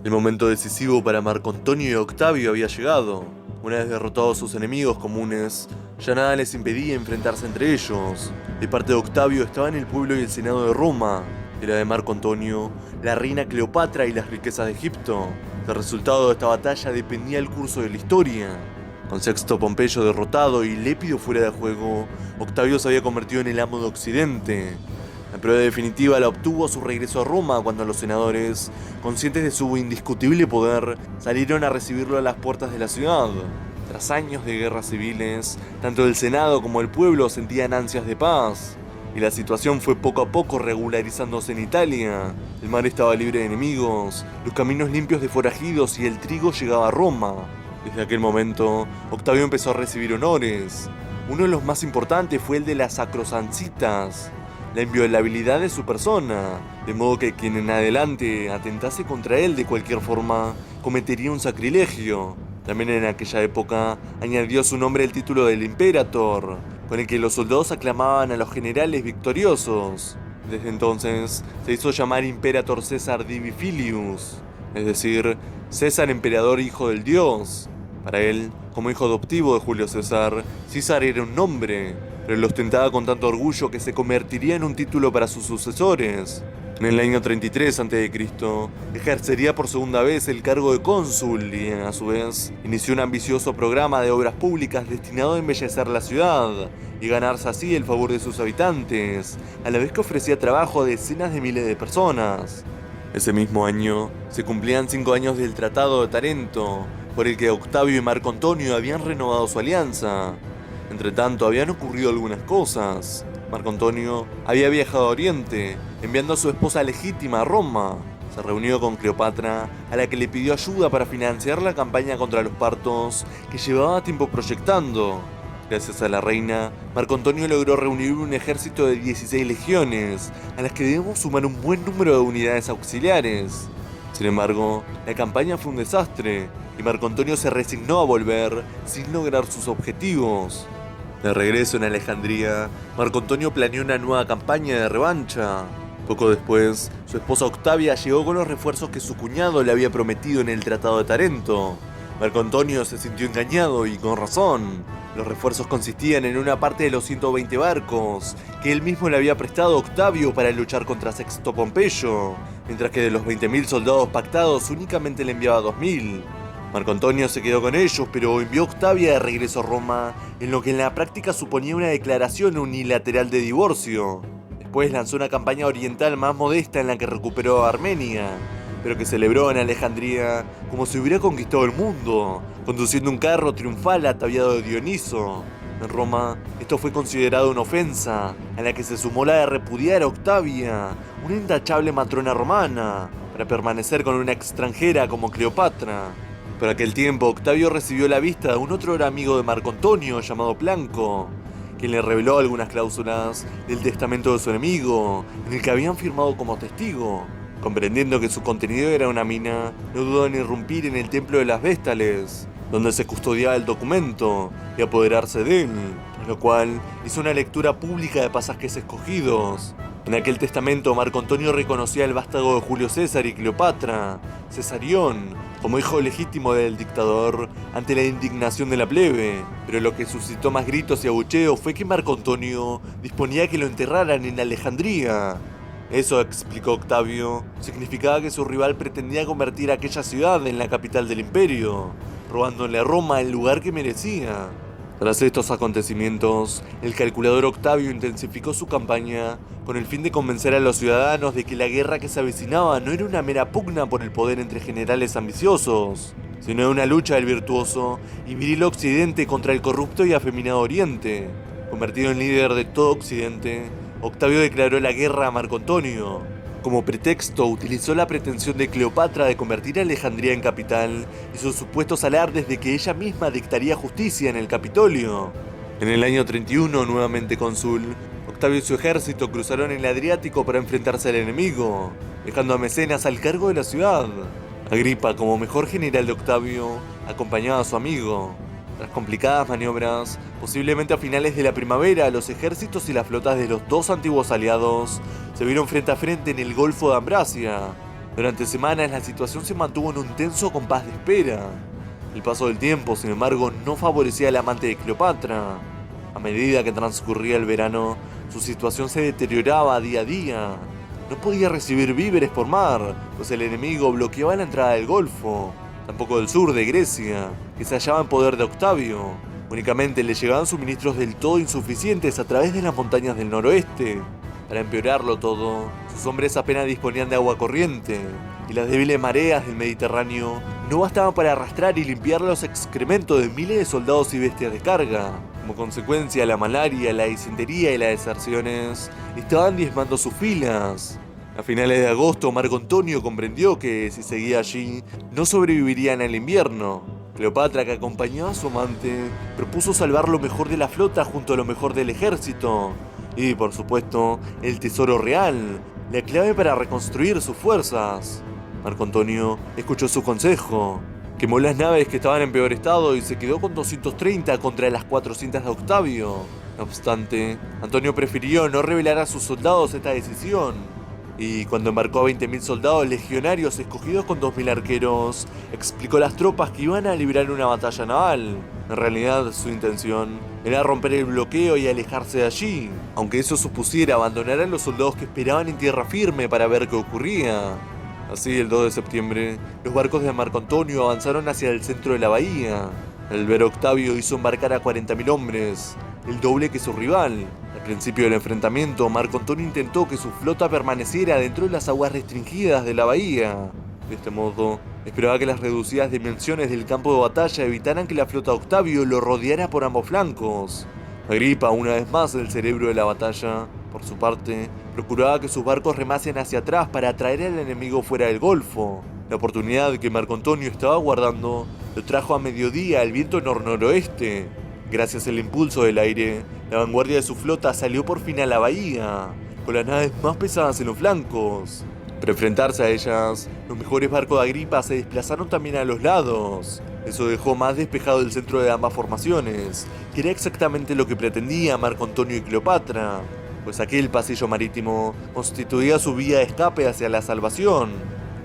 El momento decisivo para Marco Antonio y Octavio había llegado. Una vez derrotados sus enemigos comunes, ya nada les impedía enfrentarse entre ellos. De parte de Octavio estaban el pueblo y el senado de Roma. De la de Marco Antonio, la reina Cleopatra y las riquezas de Egipto. Del resultado de esta batalla dependía el curso de la historia. Con Sexto Pompeyo derrotado y Lépido fuera de juego, Octavio se había convertido en el amo de Occidente. La prueba definitiva la obtuvo a su regreso a Roma cuando los senadores, conscientes de su indiscutible poder, salieron a recibirlo a las puertas de la ciudad. Tras años de guerras civiles, tanto el Senado como el pueblo sentían ansias de paz, y la situación fue poco a poco regularizándose en Italia. El mar estaba libre de enemigos, los caminos limpios de forajidos y el trigo llegaba a Roma. Desde aquel momento, Octavio empezó a recibir honores. Uno de los más importantes fue el de las sacrosancitas, la inviolabilidad de su persona, de modo que quien en adelante atentase contra él de cualquier forma cometería un sacrilegio. También en aquella época añadió a su nombre el título del Imperator, con el que los soldados aclamaban a los generales victoriosos. Desde entonces se hizo llamar Imperator César Divi Filius, es decir, César emperador hijo del dios. Para él, como hijo adoptivo de Julio César, César era un nombre, pero lo ostentaba con tanto orgullo que se convertiría en un título para sus sucesores. En el año 33 a.C., ejercería por segunda vez el cargo de cónsul y, a su vez, inició un ambicioso programa de obras públicas destinado a embellecer la ciudad y ganarse así el favor de sus habitantes, a la vez que ofrecía trabajo a decenas de miles de personas. Ese mismo año se cumplían 5 años del Tratado de Tarento, por el que Octavio y Marco Antonio habían renovado su alianza. Entretanto, habían ocurrido algunas cosas. Marco Antonio había viajado a Oriente, enviando a su esposa legítima a Roma. Se reunió con Cleopatra, a la que le pidió ayuda para financiar la campaña contra los partos que llevaba tiempo proyectando. Gracias a la reina, Marco Antonio logró reunir un ejército de 16 legiones, a las que debemos sumar un buen número de unidades auxiliares. Sin embargo, la campaña fue un desastre, y Marco Antonio se resignó a volver sin lograr sus objetivos. De regreso en Alejandría, Marco Antonio planeó una nueva campaña de revancha. Poco después, su esposa Octavia llegó con los refuerzos que su cuñado le había prometido en el Tratado de Tarento. Marco Antonio se sintió engañado y con razón. Los refuerzos consistían en una parte de los 120 barcos que él mismo le había prestado a Octavio para luchar contra Sexto Pompeyo, mientras que de los 20.000 soldados pactados únicamente le enviaba 2.000. Marco Antonio se quedó con ellos, pero envió a Octavia de regreso a Roma, en lo que en la práctica suponía una declaración unilateral de divorcio. Después lanzó una campaña oriental más modesta en la que recuperó a Armenia, pero que celebró en Alejandría como si hubiera conquistado el mundo, conduciendo un carro triunfal ataviado de Dioniso. En Roma, esto fue considerado una ofensa, a la que se sumó la de repudiar a Octavia, una intachable matrona romana, para permanecer con una extranjera como Cleopatra. Por aquel tiempo, Octavio recibió la vista de un otro amigo de Marco Antonio llamado Planco, quien le reveló algunas cláusulas del testamento de su enemigo, en el que habían firmado como testigo. Comprendiendo que su contenido era una mina, no dudó en irrumpir en el templo de las Véstales, donde se custodiaba el documento, y apoderarse de él, tras lo cual hizo una lectura pública de pasajes escogidos. En aquel testamento, Marco Antonio reconocía al vástago de Julio César y Cleopatra, Cesarión, como hijo legítimo del dictador ante la indignación de la plebe, pero lo que suscitó más gritos y abucheos fue que Marco Antonio disponía que lo enterraran en Alejandría. Eso, explicó Octavio, significaba que su rival pretendía convertir aquella ciudad en la capital del imperio, robándole a Roma el lugar que merecía. Tras estos acontecimientos, el calculador Octavio intensificó su campaña con el fin de convencer a los ciudadanos de que la guerra que se avecinaba no era una mera pugna por el poder entre generales ambiciosos, sino una lucha del virtuoso y viril Occidente contra el corrupto y afeminado Oriente. Convertido en líder de todo Occidente, Octavio declaró la guerra a Marco Antonio. Como pretexto, utilizó la pretensión de Cleopatra de convertir a Alejandría en capital y sus supuestos alardes de que ella misma dictaría justicia en el Capitolio. En el año 31, nuevamente cónsul, Octavio y su ejército cruzaron el Adriático para enfrentarse al enemigo, dejando a Mecenas al cargo de la ciudad. Agripa, como mejor general de Octavio, acompañaba a su amigo. Tras complicadas maniobras, posiblemente a finales de la primavera, los ejércitos y las flotas de los dos antiguos aliados se vieron frente a frente en el Golfo de Ambracia. Durante semanas la situación se mantuvo en un tenso compás de espera. El paso del tiempo, sin embargo, no favorecía al amante de Cleopatra. A medida que transcurría el verano, su situación se deterioraba día a día. No podía recibir víveres por mar, pues el enemigo bloqueaba la entrada del Golfo, tampoco del sur de Grecia, que se hallaba en poder de Octavio. Únicamente le llegaban suministros del todo insuficientes a través de las montañas del noroeste. Para empeorarlo todo, sus hombres apenas disponían de agua corriente, y las débiles mareas del Mediterráneo no bastaban para arrastrar y limpiar los excrementos de miles de soldados y bestias de carga. Como consecuencia, la malaria, la disentería y las deserciones estaban diezmando sus filas. A finales de agosto, Marco Antonio comprendió que, si seguía allí, no sobrevivirían al invierno. Cleopatra, que acompañaba a su amante, propuso salvar lo mejor de la flota junto a lo mejor del ejército. Y, por supuesto, el tesoro real, la clave para reconstruir sus fuerzas. Marco Antonio escuchó su consejo. Quemó las naves que estaban en peor estado y se quedó con 230 contra las 400 de Octavio. No obstante, Antonio prefirió no revelar a sus soldados esta decisión. Y cuando embarcó a 20.000 soldados legionarios escogidos con 2.000 arqueros, explicó a las tropas que iban a librar una batalla naval. En realidad, su intención era romper el bloqueo y alejarse de allí, aunque eso supusiera abandonar a los soldados que esperaban en tierra firme para ver qué ocurría. Así, el 2 de septiembre, los barcos de Marco Antonio avanzaron hacia el centro de la bahía. El ver Octavio hizo embarcar a 40.000 hombres, el doble que su rival. Al principio del enfrentamiento, Marco Antonio intentó que su flota permaneciera dentro de las aguas restringidas de la bahía. De este modo, esperaba que las reducidas dimensiones del campo de batalla evitaran que la flota de Octavio lo rodeara por ambos flancos. Agripa, una vez más el cerebro de la batalla, por su parte, procuraba que sus barcos remasen hacia atrás para atraer al enemigo fuera del Golfo. La oportunidad que Marco Antonio estaba guardando lo trajo a mediodía el viento nor-noroeste. Gracias al impulso del aire, la vanguardia de su flota salió por fin a la bahía, con las naves más pesadas en los flancos. Para enfrentarse a ellas, los mejores barcos de Agripa se desplazaron también a los lados. Eso dejó más despejado el centro de ambas formaciones, que era exactamente lo que pretendía Marco Antonio y Cleopatra, pues aquel pasillo marítimo constituía su vía de escape hacia la salvación.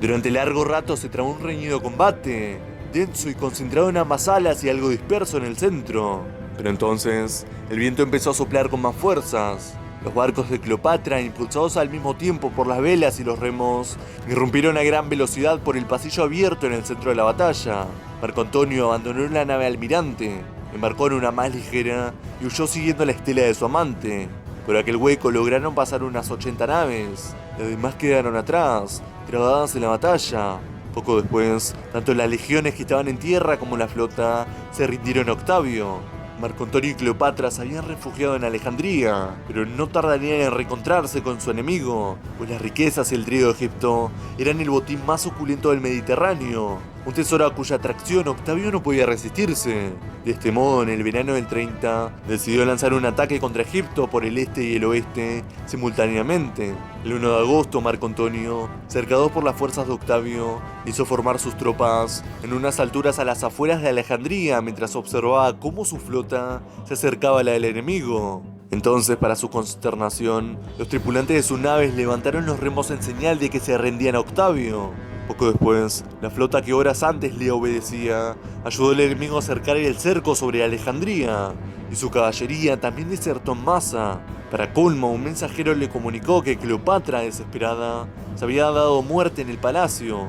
Durante largo rato se trabó un reñido combate, denso y concentrado en ambas alas y algo disperso en el centro. Pero entonces, el viento empezó a soplar con más fuerzas. Los barcos de Cleopatra, impulsados al mismo tiempo por las velas y los remos, irrumpieron a gran velocidad por el pasillo abierto en el centro de la batalla. Marco Antonio abandonó la nave almirante, embarcó en una más ligera y huyó siguiendo la estela de su amante. Por aquel hueco lograron pasar unas 80 naves. Las demás quedaron atrás, trabadas en la batalla. Poco después, tanto las legiones que estaban en tierra como la flota se rindieron a Octavio. Marco Antonio y Cleopatra se habían refugiado en Alejandría, pero no tardarían en reencontrarse con su enemigo, pues las riquezas y el trigo de Egipto eran el botín más suculento del Mediterráneo, un tesoro a cuya atracción Octavio no podía resistirse. De este modo, en el verano del 30, decidió lanzar un ataque contra Egipto por el este y el oeste simultáneamente. El 1 de agosto, Marco Antonio, cercado por las fuerzas de Octavio, hizo formar sus tropas en unas alturas a las afueras de Alejandría mientras observaba cómo su flota se acercaba a la del enemigo. Entonces, para su consternación, los tripulantes de sus naves levantaron los remos en señal de que se rendían a Octavio. Poco después, la flota que horas antes le obedecía ayudó al enemigo a acercar el cerco sobre Alejandría, y su caballería también desertó en masa. Para colmo, un mensajero le comunicó que Cleopatra, desesperada, se había dado muerte en el palacio.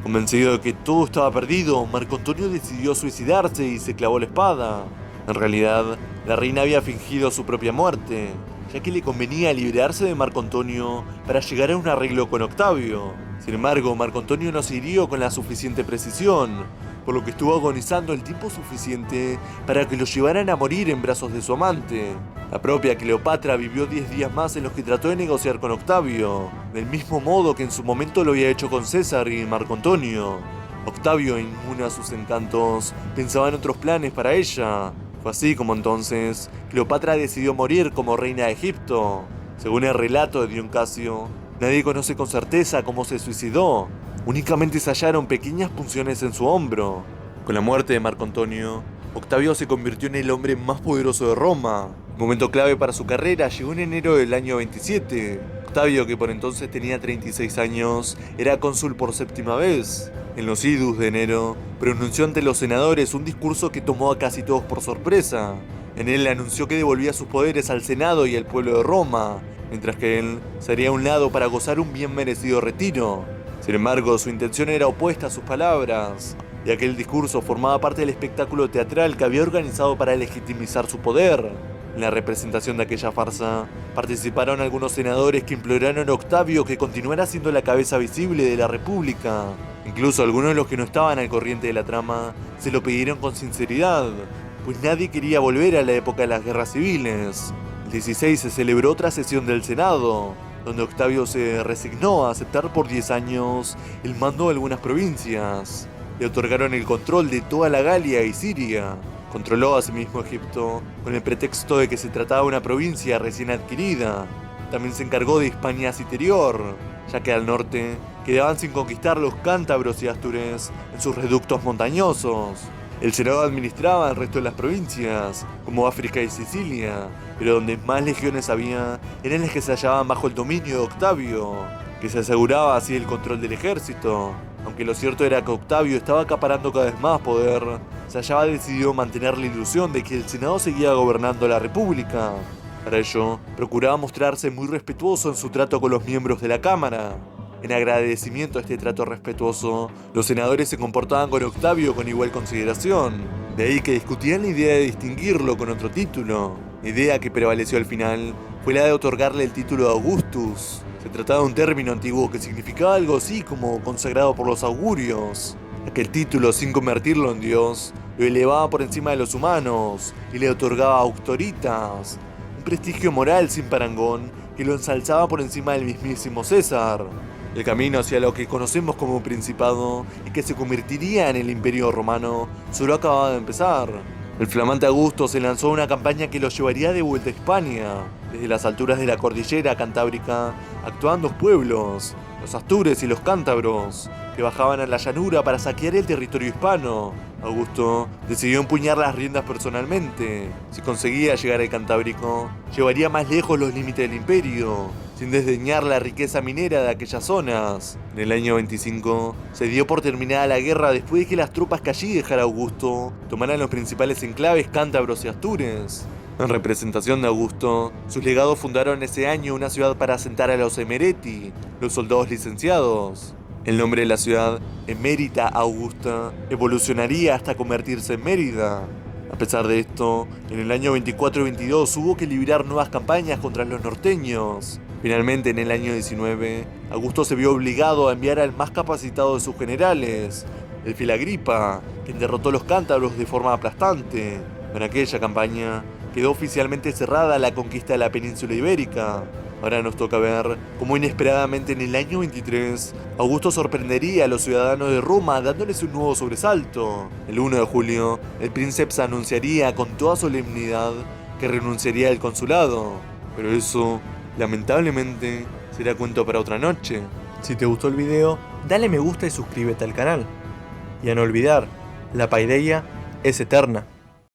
Convencido de que todo estaba perdido, Marco Antonio decidió suicidarse y se clavó la espada. En realidad, la reina había fingido su propia muerte, ya que le convenía librarse de Marco Antonio para llegar a un arreglo con Octavio. Sin embargo, Marco Antonio no se hirió con la suficiente precisión, por lo que estuvo agonizando el tiempo suficiente para que lo llevaran a morir en brazos de su amante. La propia Cleopatra vivió 10 días más en los que trató de negociar con Octavio, del mismo modo que en su momento lo había hecho con César y Marco Antonio. Octavio, inmune a sus encantos, pensaba en otros planes para ella. Fue así como entonces Cleopatra decidió morir como reina de Egipto. Según el relato de Dion Casio, nadie conoce con certeza cómo se suicidó. Únicamente se hallaron pequeñas punciones en su hombro. Con la muerte de Marco Antonio, Octavio se convirtió en el hombre más poderoso de Roma. El momento clave para su carrera llegó en enero del año 27, Octavio, que por entonces tenía 36 años, era cónsul por séptima vez. En los idus de enero, pronunció ante los senadores un discurso que tomó a casi todos por sorpresa. En él anunció que devolvía sus poderes al Senado y al pueblo de Roma, mientras que él se haría a un lado para gozar un bien merecido retiro. Sin embargo, su intención era opuesta a sus palabras, y aquel discurso formaba parte del espectáculo teatral que había organizado para legitimizar su poder. En la representación de aquella farsa, participaron algunos senadores que imploraron a Octavio que continuara siendo la cabeza visible de la República. Incluso algunos de los que no estaban al corriente de la trama se lo pidieron con sinceridad, pues nadie quería volver a la época de las guerras civiles. El 16 se celebró otra sesión del Senado, donde Octavio se resignó a aceptar por 10 años el mando de algunas provincias. Le otorgaron el control de toda la Galia y Siria. Controló asimismo Egipto, con el pretexto de que se trataba de una provincia recién adquirida. También se encargó de Hispania Citerior, ya que al norte quedaban sin conquistar los cántabros y astures en sus reductos montañosos. El Senado administraba el resto de las provincias, como África y Sicilia, pero donde más legiones había eran las que se hallaban bajo el dominio de Octavio, que se aseguraba así el control del ejército. Aunque lo cierto era que Octavio estaba acaparando cada vez más poder, se hallaba decidido a mantener la ilusión de que el Senado seguía gobernando la República. Para ello, procuraba mostrarse muy respetuoso en su trato con los miembros de la Cámara. En agradecimiento a este trato respetuoso, los senadores se comportaban con Octavio con igual consideración. De ahí que discutían la idea de distinguirlo con otro título. La idea que prevaleció al final fue la de otorgarle el título de Augustus. Se trataba de un término antiguo que significaba algo así como consagrado por los augurios. Aquel título, sin convertirlo en Dios, lo elevaba por encima de los humanos y le otorgaba auctoritas, un prestigio moral sin parangón que lo ensalzaba por encima del mismísimo César. El camino hacia lo que conocemos como Principado y que se convertiría en el Imperio Romano solo acababa de empezar. El flamante Augusto se lanzó a una campaña que lo llevaría de vuelta a Hispania. Desde las alturas de la cordillera cantábrica actuaban dos pueblos, los astures y los cántabros, que bajaban a la llanura para saquear el territorio hispano. Augusto decidió empuñar las riendas personalmente. Si conseguía llegar al Cantábrico, llevaría más lejos los límites del imperio, sin desdeñar la riqueza minera de aquellas zonas. En el año 25 se dio por terminada la guerra después de que las tropas que allí dejara Augusto tomaran los principales enclaves cántabros y astures. En representación de Augusto, sus legados fundaron ese año una ciudad para asentar a los emereti, los soldados licenciados. El nombre de la ciudad, Emérita Augusta, evolucionaría hasta convertirse en Mérida. A pesar de esto, en el año 24 y 22 hubo que librar nuevas campañas contra los norteños. Finalmente, en el año 19, Augusto se vio obligado a enviar al más capacitado de sus generales, el Filagripa, quien derrotó a los cántabros de forma aplastante. En aquella campaña, quedó oficialmente cerrada la conquista de la península ibérica. Ahora nos toca ver cómo inesperadamente en el año 23, Augusto sorprendería a los ciudadanos de Roma dándoles un nuevo sobresalto. El 1 de julio, el príncipe anunciaría con toda solemnidad que renunciaría al consulado. Pero eso, lamentablemente, será cuento para otra noche. Si te gustó el video, dale me gusta y suscríbete al canal. Y a no olvidar, la paideia es eterna.